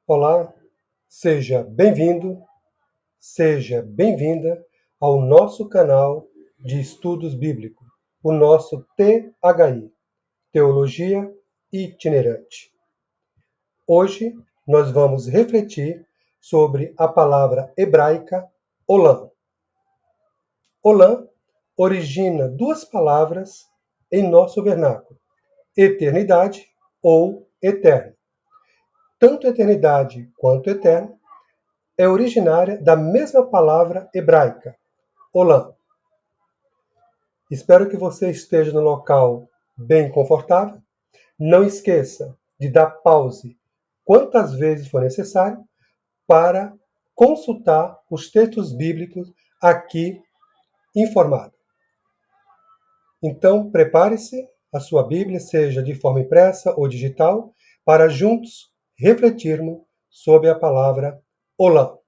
Olá, seja bem-vindo, seja bem-vinda ao nosso canal de estudos bíblicos, o nosso THI, Teologia Itinerante. Hoje nós vamos refletir sobre a palavra hebraica Olam. Olam origina duas palavras em nosso vernáculo, eternidade ou eterno. Tanto eternidade quanto eterno é originária da mesma palavra hebraica, Olam. Espero que você esteja no local bem confortável. Não esqueça de dar pause quantas vezes for necessário para consultar os textos bíblicos aqui informados. Então, prepare-se, a sua Bíblia, seja de forma impressa ou digital, para juntos refletirmos sobre a palavra Olam.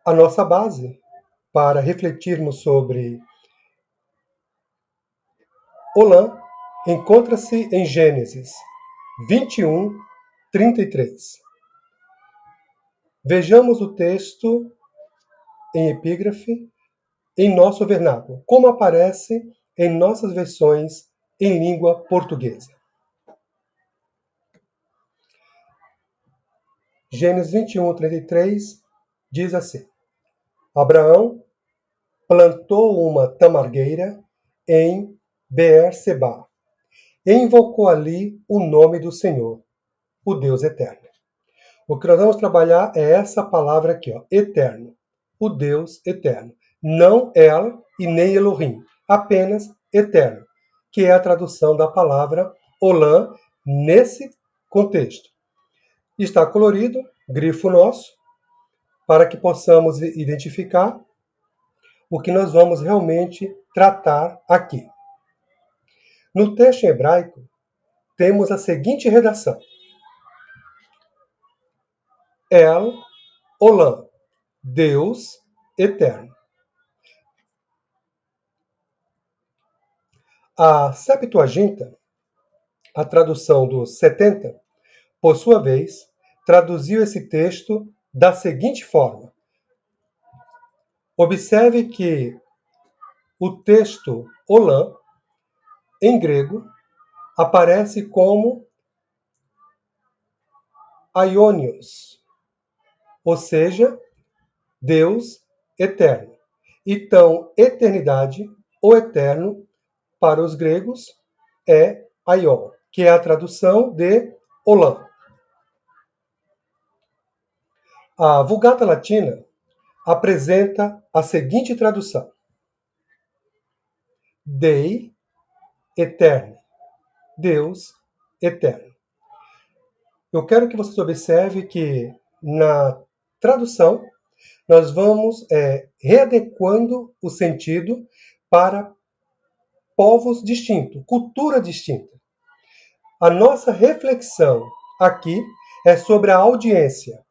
A nossa base para refletirmos sobre Olam encontra-se em Gênesis 21, 33. Vejamos o texto em epígrafe em nosso vernáculo, como aparece em nossas versões em língua portuguesa. Gênesis 21, 33 diz assim: Abraão plantou uma tamargueira em Beer-Sebá e invocou ali o nome do Senhor, o Deus eterno. O que nós vamos trabalhar é essa palavra aqui, eterno, o Deus eterno. Não El e nem Elohim, apenas eterno, que é a tradução da palavra Olam nesse contexto. Está colorido, grifo nosso, para que possamos identificar o que nós vamos realmente tratar aqui. No texto em hebraico, temos a seguinte redação: El Olam, Deus eterno. A Septuaginta, a tradução dos 70, por sua vez, traduziu esse texto da seguinte forma. Observe que o texto Olam, em grego, aparece como aionios, ou seja, Deus eterno. Então, eternidade ou eterno, para os gregos, é aion, que é a tradução de Olam. A Vulgata Latina apresenta a seguinte tradução: Dei eterno, Deus eterno. Eu quero que vocês observem que na tradução nós vamos readequando o sentido para povos distintos, cultura distinta. A nossa reflexão aqui é sobre a audiência.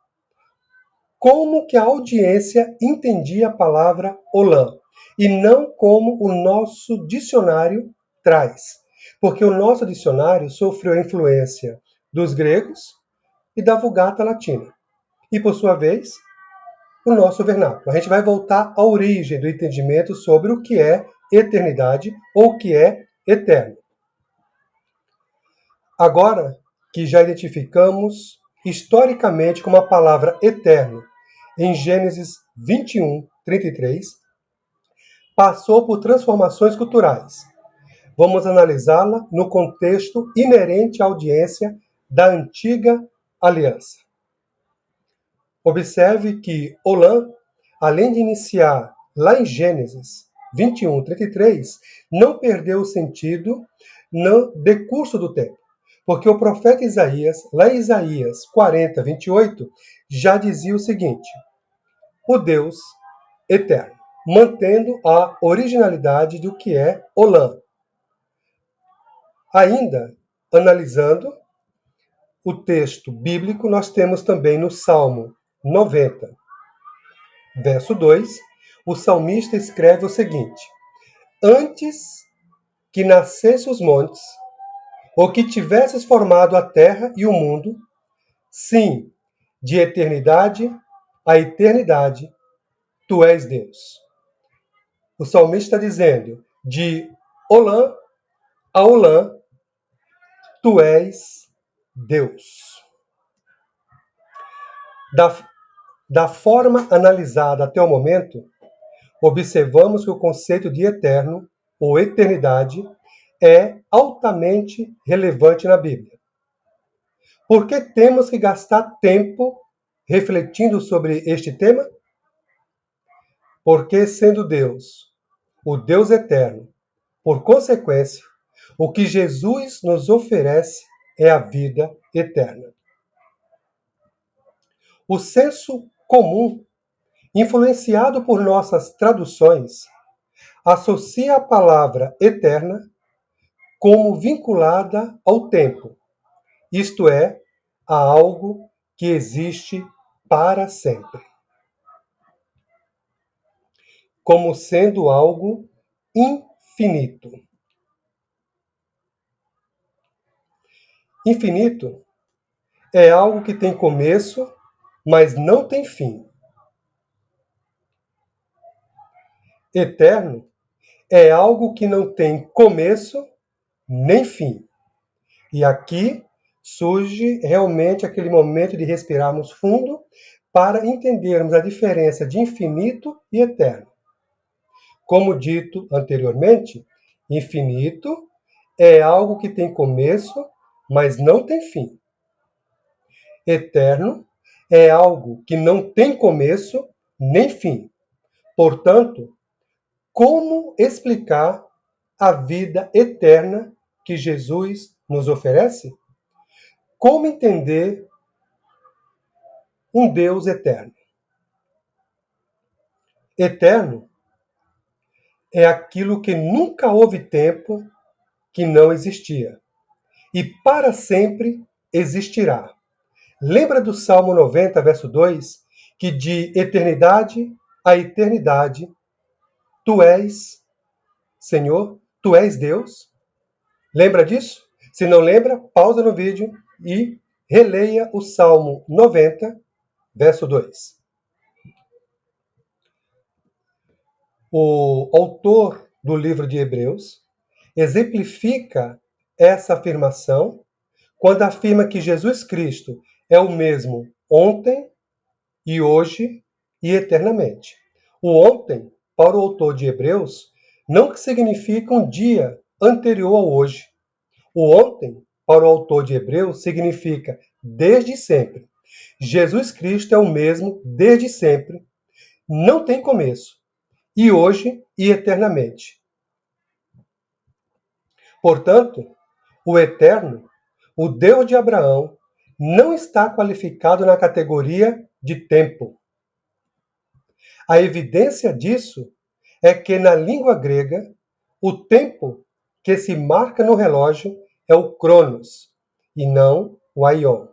Como que a audiência entendia a palavra Olam, e não como o nosso dicionário traz. Porque o nosso dicionário sofreu a influência dos gregos e da Vulgata Latina. E, por sua vez, o nosso vernáculo. A gente vai voltar à origem do entendimento sobre o que é eternidade ou o que é eterno. Agora que já identificamos historicamente como a palavra eterno em Gênesis 21, 33, passou por transformações culturais. Vamos analisá-la no contexto inerente à audiência da antiga aliança. Observe que Olam, além de iniciar lá em Gênesis 21, 33, não perdeu o sentido no decurso do tempo. Porque o profeta Isaías, lá em Isaías 40, 28, já dizia o seguinte: o Deus eterno, mantendo a originalidade do que é Olam. Ainda, analisando o texto bíblico, nós temos também no Salmo 90, verso 2, o salmista escreve o seguinte: Antes que nascessem os montes, ou que tivesses formado a terra e o mundo, sim, de eternidade a eternidade, tu és Deus. O salmista está dizendo, de Olã a Olã, tu és Deus. Da forma analisada até o momento, observamos que o conceito de eterno, ou eternidade, é altamente relevante na Bíblia. Por que temos que gastar tempo refletindo sobre este tema? Porque, sendo Deus, o Deus eterno, por consequência, o que Jesus nos oferece é a vida eterna. O senso comum, influenciado por nossas traduções, associa a palavra eterna como vinculada ao tempo, isto é, a algo que existe para sempre, como sendo algo infinito. Infinito é algo que tem começo, mas não tem fim. Eterno é algo que não tem começo nem fim. E aqui surge realmente aquele momento de respirarmos fundo para entendermos a diferença de infinito e eterno. Como dito anteriormente, infinito é algo que tem começo, mas não tem fim. Eterno é algo que não tem começo nem fim. Portanto, como explicar a vida eterna que Jesus nos oferece? Como entender um Deus eterno? Eterno é aquilo que nunca houve tempo que não existia e para sempre existirá. Lembra do Salmo 90, verso 2, que de eternidade a eternidade, tu és, Senhor, tu és Deus? Lembra disso? Se não lembra, pausa no vídeo e releia o Salmo 90, verso 2. O autor do livro de Hebreus exemplifica essa afirmação quando afirma que Jesus Cristo é o mesmo ontem e hoje e eternamente. O ontem, para o autor de Hebreus, não significa um dia anterior ao hoje. O ontem, para o autor de Hebreus, significa desde sempre. Jesus Cristo é o mesmo desde sempre, não tem começo, e hoje e eternamente. Portanto, o eterno, o Deus de Abraão, não está qualificado na categoria de tempo. A evidência disso é que na língua grega, o tempo que se marca no relógio é o cronos e não o aion.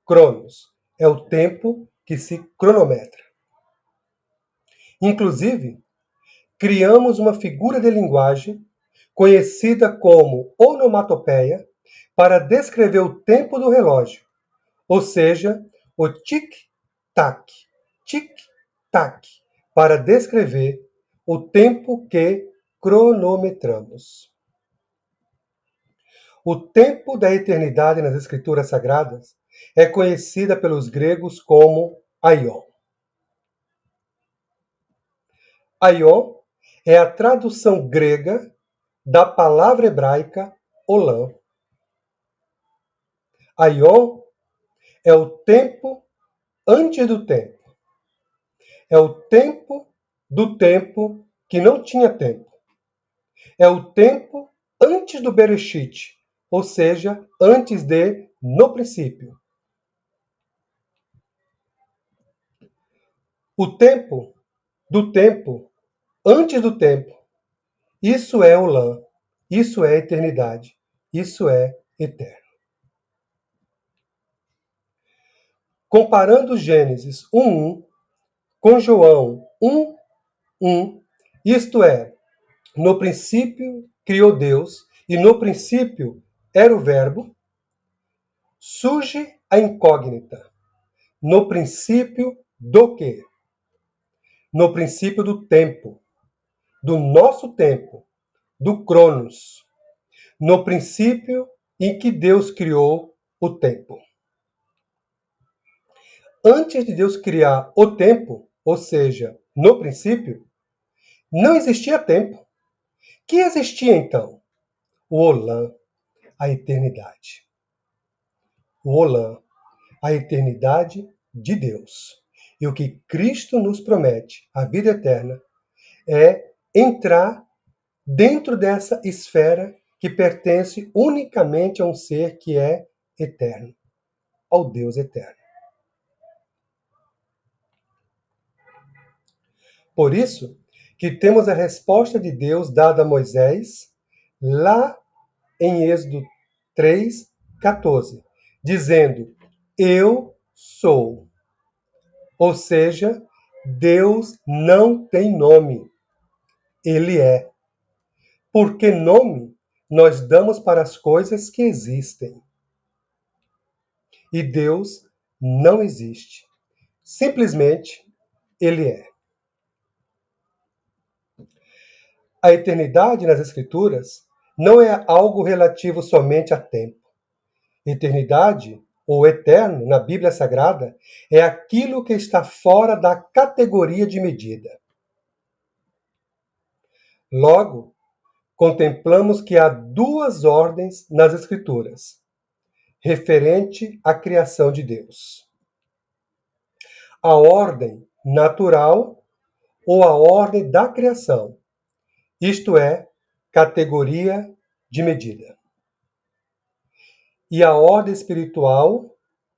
Cronos é o tempo que se cronometra. Inclusive, criamos uma figura de linguagem conhecida como onomatopeia para descrever o tempo do relógio, ou seja, o tic-tac, tic-tac, para descrever o tempo que cronometramos. O tempo da eternidade nas Escrituras Sagradas é conhecida pelos gregos como aion. Aion é a tradução grega da palavra hebraica olam. Aion é o tempo antes do tempo. É o tempo do tempo que não tinha tempo. É o tempo antes do Bereshit, ou seja, antes de no princípio. O tempo do tempo antes do tempo. Isso é Olam. Isso é eternidade. Isso é eterno. Comparando Gênesis 1:1 com João 1:1, isto é, no princípio criou Deus, e no princípio era o Verbo, surge a incógnita. No princípio do quê? No princípio do tempo, do nosso tempo, do Cronos, no princípio em que Deus criou o tempo. Antes de Deus criar o tempo, ou seja, no princípio, não existia tempo. Que existia então? O Olam, a eternidade. O Olam, a eternidade de Deus. E o que Cristo nos promete, a vida eterna, é entrar dentro dessa esfera que pertence unicamente a um ser que é eterno, ao Deus eterno. Por isso que temos a resposta de Deus dada a Moisés lá em Êxodo 3:14, dizendo: Eu sou. Ou seja, Deus não tem nome, ele é. Porque nome nós damos para as coisas que existem. E Deus não existe. Simplesmente ele é. A eternidade nas Escrituras não é algo relativo somente a tempo. Eternidade, ou eterno, na Bíblia Sagrada, é aquilo que está fora da categoria de medida. Logo, contemplamos que há duas ordens nas Escrituras, referente à criação de Deus. A ordem natural ou a ordem da criação, isto é, categoria de medida. E a ordem espiritual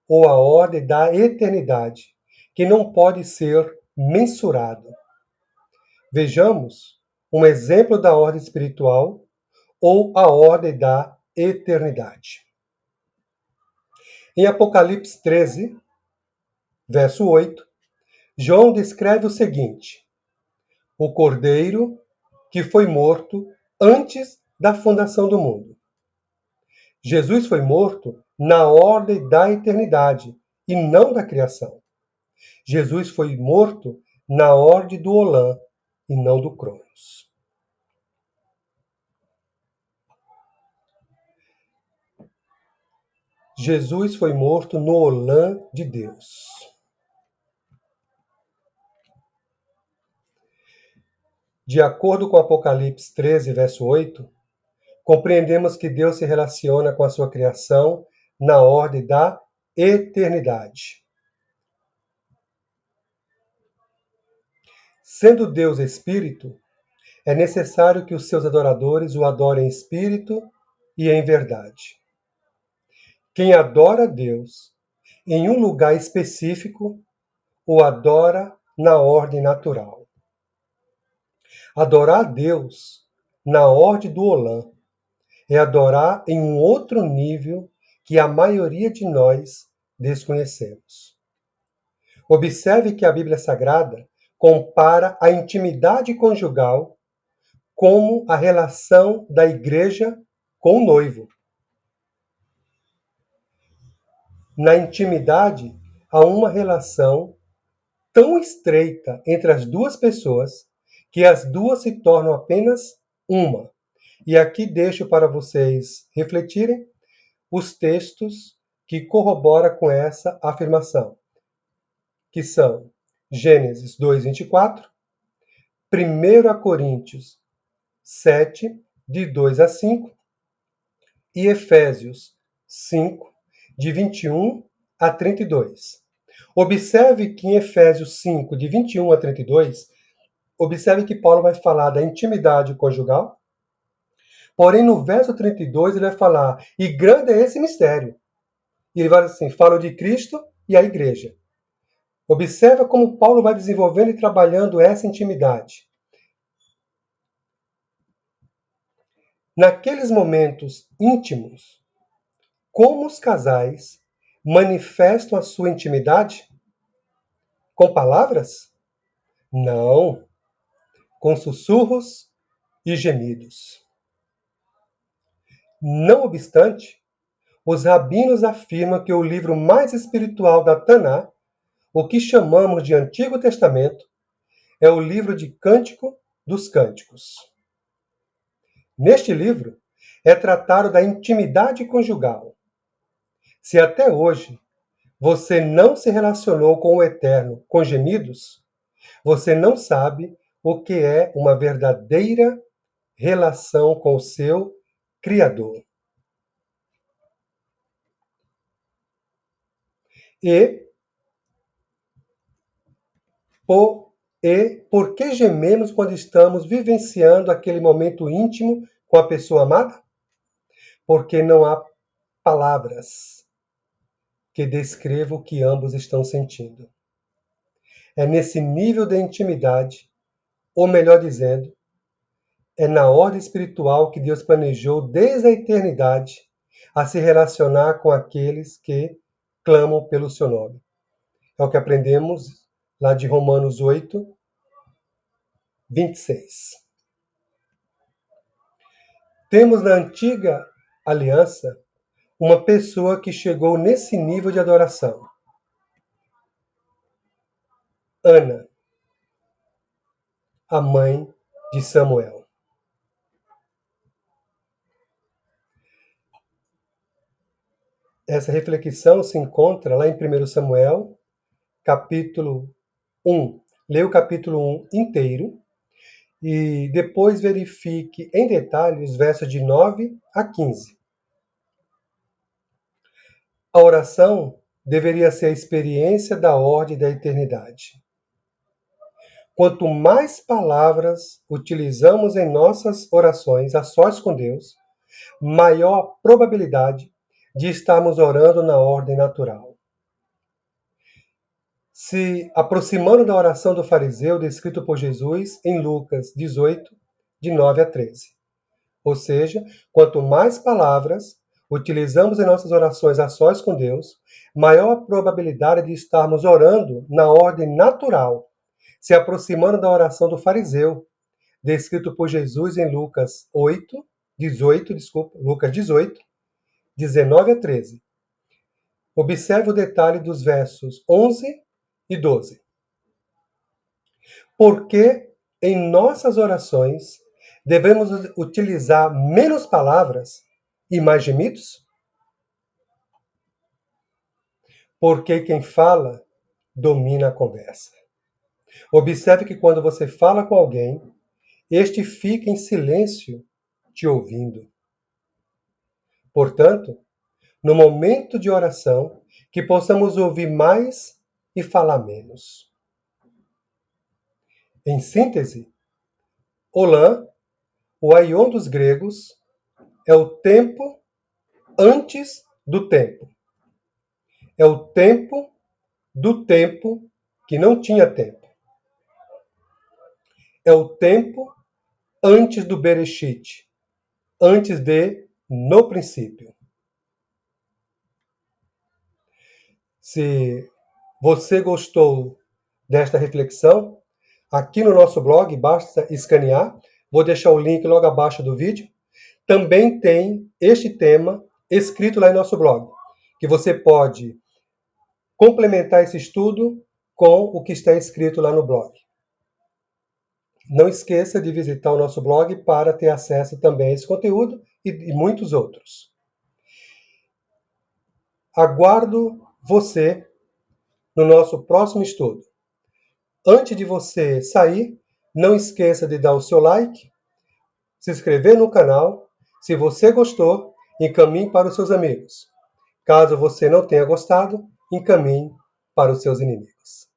ou a ordem da eternidade, que não pode ser mensurado. Vejamos um exemplo da ordem espiritual ou a ordem da eternidade. Em Apocalipse 13, verso 8, João descreve o seguinte: o cordeiro que foi morto antes da fundação do mundo. Jesus foi morto na ordem da eternidade e não da criação. Jesus foi morto na ordem do Olam e não do Cronos. Jesus foi morto no Olam de Deus. De acordo com Apocalipse 13, verso 8, compreendemos que Deus se relaciona com a sua criação na ordem da eternidade. Sendo Deus espírito, é necessário que os seus adoradores o adorem em espírito e em verdade. Quem adora a Deus em um lugar específico, o adora na ordem natural. Adorar a Deus na ordem do Olam é adorar em um outro nível que a maioria de nós desconhecemos. Observe que a Bíblia Sagrada compara a intimidade conjugal como a relação da igreja com o noivo. Na intimidade, há uma relação tão estreita entre as duas pessoas que as duas se tornam apenas uma. E aqui deixo para vocês refletirem os textos que corroboram com essa afirmação, que são Gênesis 2:24, 1 Coríntios 7, de 2 a 5, e Efésios 5, de 21 a 32. Observe que em Efésios 5, de 21 a 32, observe que Paulo vai falar da intimidade conjugal, porém no verso 32 ele vai falar, e grande é esse mistério. E ele vai assim, fala de Cristo e a igreja. Observa como Paulo vai desenvolvendo e trabalhando essa intimidade. Naqueles momentos íntimos, como os casais manifestam a sua intimidade? Com palavras? Não, com sussurros e gemidos. Não obstante, os rabinos afirmam que o livro mais espiritual da Taná, o que chamamos de Antigo Testamento, é o livro de Cântico dos Cânticos. Neste livro é tratado da intimidade conjugal. Se até hoje você não se relacionou com o Eterno com gemidos, você não sabe o que é uma verdadeira relação com o seu Criador. E por que gememos quando estamos vivenciando aquele momento íntimo com a pessoa amada? Porque não há palavras que descrevam o que ambos estão sentindo. É nesse nível de intimidade, ou melhor dizendo, é na ordem espiritual que Deus planejou desde a eternidade a se relacionar com aqueles que clamam pelo seu nome. É o que aprendemos lá de Romanos 8, 26. Temos na antiga aliança uma pessoa que chegou nesse nível de adoração. Ana, a mãe de Samuel. Essa reflexão se encontra lá em 1 Samuel, capítulo 1. Leia o capítulo 1 inteiro e depois verifique em detalhe os versos de 9 a 15. A oração deveria ser a experiência da ordem da eternidade. Quanto mais palavras utilizamos em nossas orações a sós com Deus, maior a probabilidade de estarmos orando na ordem natural. Se aproximando da oração do fariseu descrito por Jesus em Lucas 18, de 9 a 13. Ou seja, quanto mais palavras utilizamos em nossas orações a sós com Deus, maior a probabilidade de estarmos orando na ordem natural, se aproximando da oração do fariseu, descrito por Jesus em Lucas 18, 19 a 13. Observe o detalhe dos versos 11 e 12. Porque em nossas orações devemos utilizar menos palavras e mais gemidos? Porque quem fala domina a conversa. Observe que quando você fala com alguém, este fica em silêncio te ouvindo. Portanto, no momento de oração, que possamos ouvir mais e falar menos. Em síntese, Olã, o aion dos gregos, é o tempo antes do tempo. É o tempo do tempo que não tinha tempo. É o tempo antes do Bereshit, antes de no princípio. Se você gostou desta reflexão, aqui no nosso blog, basta escanear, vou deixar o link logo abaixo do vídeo. Também tem este tema escrito lá em nosso blog, que você pode complementar esse estudo com o que está escrito lá no blog. Não esqueça de visitar o nosso blog para ter acesso também a esse conteúdo e muitos outros. Aguardo você no nosso próximo estudo. Antes de você sair, não esqueça de dar o seu like, se inscrever no canal. Se você gostou, encaminhe para os seus amigos. Caso você não tenha gostado, encaminhe para os seus inimigos.